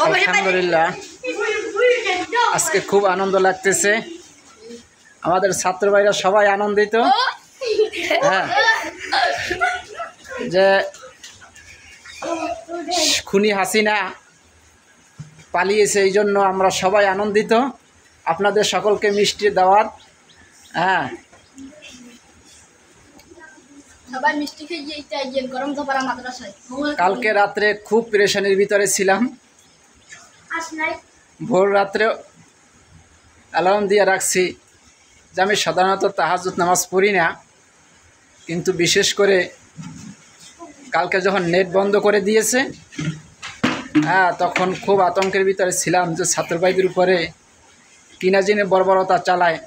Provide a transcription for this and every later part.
আলহামদুলিল্লাহ, আজকে খুব আনন্দ লাগতেছে। আমাদের ছাত্র ভাইরা সবাই আনন্দিত, হ্যাঁ, যে খুনি হাসিনা পালিয়েছে, এই জন্য আমরা সবাই আনন্দিত। আপনাদের সকলকে মিষ্টির দাওয়াত। হ্যাঁ, কালকে রাত্রে খুব পেরেশানির ভিতরে ছিলাম। ভোর রাত্রে অ্যালার্ম দিয়ে রাখছি যে আমি সাধারণত তাহাজ্জুদ নামাজ পড়ি না, কিন্তু বিশেষ করে কালকে যখন নেট বন্ধ করে দিয়েছে, হ্যাঁ, তখন খুব আতঙ্কের ভিতরে ছিলাম যে ছাত্রভাইদের উপরে কিনা জেনে বর্বরতা চালায়।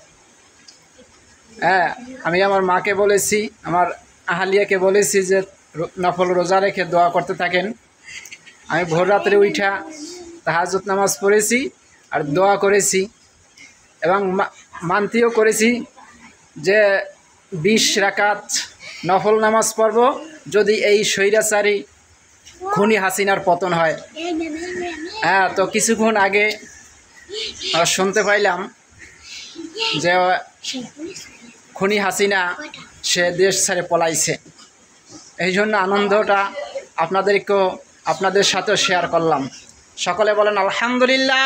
হ্যাঁ, আমি আমার মাকে বলেছি, আমার আহালিয়াকে বলেছি যে নফল রোজা রেখে দোয়া করতে থাকেন। আমি ভোর রাত্রে উঠা তাহাজ্জুদ নামাজ পড়েছি আর দোয়া করেছি এবং মানতিও করেছি যে 20 রাকাত নফল নামাজ পড়ব যদি এই স্বৈরাচারী খুনি হাসিনার পতন হয়। হ্যাঁ, তো কিছুক্ষণ আগে শুনতে পাইলাম যে খুনি হাসিনা সে দেশ ছেড়ে পলাইছে। এই জন্য আনন্দটা আপনাদের সাথে শেয়ার করলাম। সকলে বলেন আলহামদুলিল্লাহ।